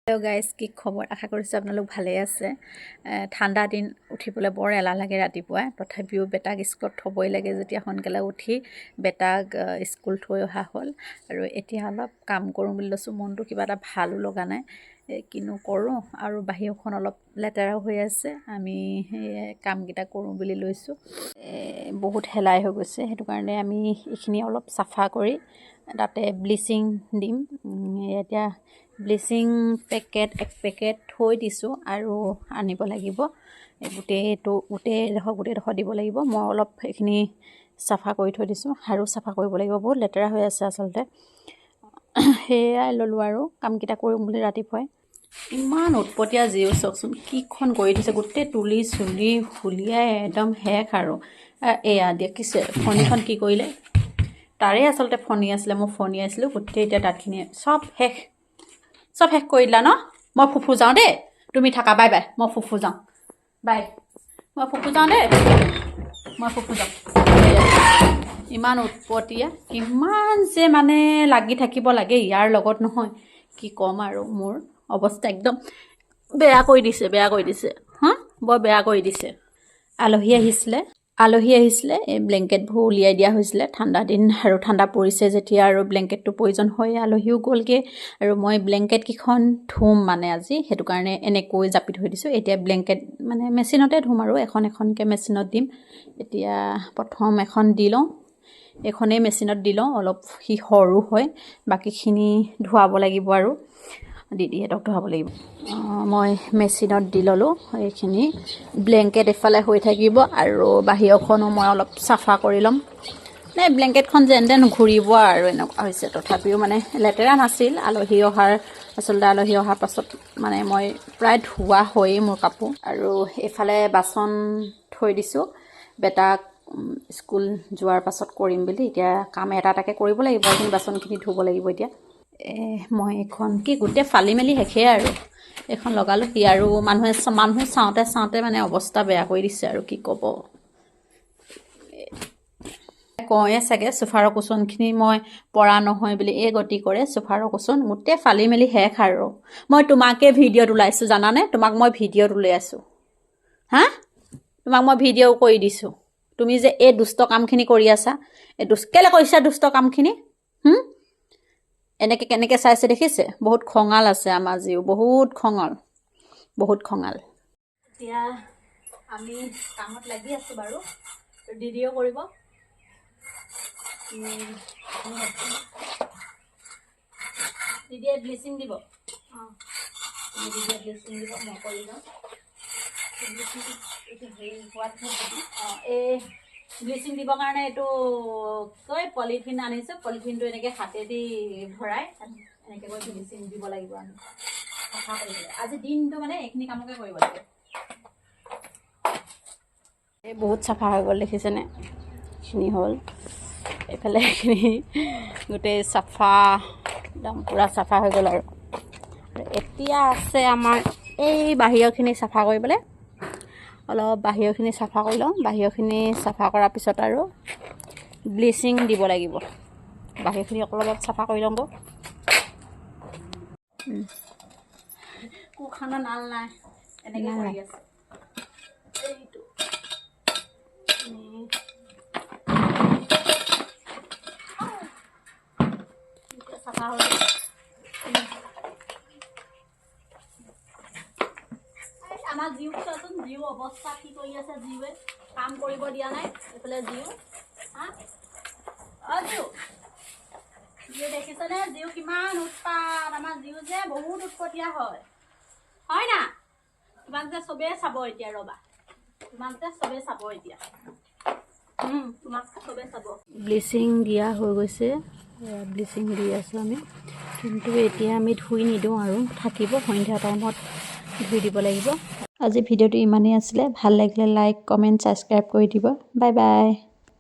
Hello' guys, কি খবৰ? আশা কৰিছোঁ আপোনালোক ভালে আছে। ঠাণ্ডা দিন উঠিবলৈ বৰ এলাহ লাগে ৰাতিপুৱাই, তথাপিও বেটাক স্কুলত থ'বই লাগে যেতিয়া সোনকালে উঠি বেটাক স্কুল থৈ অহা হ'ল। আৰু এতিয়া অলপ কাম কৰোঁ বুলি লৈছোঁ, মনটো কিবা এটা ভালো লগা নাই, কিনো কৰোঁ। আৰু বাহিৰখন অলপ লেতেৰাও হৈ আছে, আমি সেই কামকেইটা কৰোঁ বুলি লৈছোঁ। বহুত হেলাই হৈ গৈছে, সেইটো কাৰণে আমি এইখিনি অলপ চাফা কৰি তাতে ব্লিচিং দিম। এতিয়া ব্লিচিং এক পেকেট থৈ দিছোঁ আৰু আনিব লাগিব। গোটেইডোখৰ দিব লাগিব। মই অলপ এইখিনি চাফা কৰি থৈ দিছোঁ আৰু চাফা কৰিব লাগিব, বহুত লেতেৰা হৈ আছে আচলতে। সেয়াই ল'লোঁ আৰু কামকেইটা কৰিম বুলি ৰাতিপুৱাই। ইমান উৎপতীয়া জিও, চাওকচোন কিখন কৰি দিছে, গোটেই তুলি চুলি ফুলিয়াই একদম শেষ আৰু। এয়া দেখিছে ফণিখন কি কৰিলে, তাৰে আচলতে ফণি আছিলে, মই ফণি আছিলোঁ, গোটেই এতিয়া তাতখিনি চব শেষ কৰি দিলা ন। মই ফুফু যাওঁ দেই, তুমি থাকা, বাই বাই। মই ফুফু যাওঁ, বাই। মই ফুফু যাওঁ দেই, মই ফুফু যাওঁ। ইমান উৎপতীয়া, কিমান যে মানে লাগি থাকিব লাগে ইয়াৰ লগত, নহয় কি ক'ম আৰু। মোৰ অৱস্থা একদম বেয়া কৰি দিছে হা, বৰ বেয়া কৰি দিছে। আলহী আহিছিলে, এই ব্লেংকেটবোৰ উলিয়াই দিয়া হৈছিলে। ঠাণ্ডা দিন আৰু ঠাণ্ডা পৰিছে যেতিয়া আৰু ব্লেংকেটটো প্ৰয়োজন হয়। আলহীও গ'লগৈ আৰু মই ব্লেংকেটকেইখন ধুম মানে আজি, সেইটো কাৰণে এনেকৈ জাপি থৈ দিছোঁ। এতিয়া ব্লেংকেট মানে মেচিনতে ধুম আৰু এখনকৈ মেচিনত দিম। এতিয়া প্ৰথম এখন দি লওঁ, এইখনেই মেচিনত দি লওঁ, অলপ সি সৰু হয়, বাকীখিনি ধুৱাব লাগিব আৰু দিদিহঁতক ধুৱাব লাগিব। মই মেচিনত দি ল'লোঁ এইখিনি। ব্লেংকেট এফালে হৈ থাকিব আৰু বাহিৰখনো মই অলপ চাফা কৰি ল'ম। ব্লেংকেটখন যেন তেন ঘূৰিব আৰু এনেকুৱা হৈছে। তথাপিও মানে লেতেৰা নাছিল। আলহী অহাৰ পাছত মানে মই প্ৰায় ধোৱা হয়েই মোৰ কাপোৰ। আৰু এইফালে বাচন থৈ দিছোঁ, বেটাক স্কুল যোৱাৰ পাছত কৰিম বুলি। এতিয়া কাম এটাকে কৰিব লাগিব, এইখিনি বাচনখিনি ধুব লাগিব এতিয়া। মই এইখন কি গোটেই ফালি মেলি শেষেই আৰু। এইখন লগালোঁ কি আৰু মানুহ চাওঁতে মানে অৱস্থা বেয়া কৰি দিছে আৰু কি ক'ব। কওঁয়ে চাগে চোফাৰৰ কুচনখিনি মই পৰা নহয় বুলি, এই গতি কৰে চোফাৰৰ কুচন গোটেই ফালি মেলি শেষ আৰু। মই তোমাকে ভিডিঅ'ত ওলাইছোঁ জানানে, তোমাক মই ভিডিঅ'ত উলিয়াই আছোঁ হা, তোমাক মই ভিডিঅ' কৰি দিছোঁ। তুমি যে এই দুষ্ট কামখিনি কৰি আছা, কেলৈ কৰিছা দুষ্ট কামখিনি? কেনেকৈ চাইছে দেখিছে? বহুত খঙাল আছে আমাৰ জিও, বহুত খঙাল। এতিয়া আমি কামত লাগি আছোঁ বাৰু, দিদিও কৰিব। দিদিয়ে ব্লিচিং দিব, দিদিয়ে ব্লিচিং দিব, মই কৰি লওঁ। এই ব্লিচিং দিবৰ কাৰণে এইটো পলিথিন আনিছোঁ। পলিথিনটো এনেকৈ হাতেদি ভৰাই এনেকৈ কৰি ব্লিচিং দিব লাগিব আমি চাফা কৰিবলৈ। আজি দিনটো মানে এইখিনি কামকে কৰিব লাগে। এই বহুত চাফা হৈ গ'ল দেখিছেনে, এইখিনি হ'ল। এইফালে এইখিনি গোটেই চাফা, একদম পূৰা চাফা হৈ গ'ল আৰু। এতিয়া আছে আমাৰ এই বাহিৰখিনি চাফা কৰিবলৈ। অলপ বাহিৰখিনি চাফা কৰি লওঁ। বাহিৰখিনি চাফা কৰাৰ পিছত আৰু ব্লিচিং দিব লাগিব। বাহিৰখিনি অলপ চাফা কৰি লওঁ। কুখানা নাল নাই, এনেকৈ কৰি আছে। এইটো চাফা হৈ আমাৰ জিও চোৱাচোন, জিও অৱস্থা কি কৰি আছে। জিওৱে কাম কৰিব দিয়া নাই। এইফালে জিও জিও দেখিছেনে, জিও কিমান উৎপাত। আমাৰ জিও যে বহুত উৎপতীয়া হয় না। তোমাক যে চবেই চাব এতিয়া, ৰ'বা, তোমাক যে চবেই চাব এতিয়া, তোমাক চবেই চাব। ব্লিচিং দিয়া হৈ গৈছে, ব্লিচিং দি আছোঁ আমি, কিন্তু এতিয়া আমি ধুই নিদিওঁ আৰু থাকিব, সন্ধিয়া টাইমত ধুই দিব লাগিব। আজি ভিডিঅ'টো ইমানেই আছিলে। ভাল লাগিলে লাইক, কমেণ্ট, ছাবস্ক্ৰাইব কৰি দিব। Bye bye.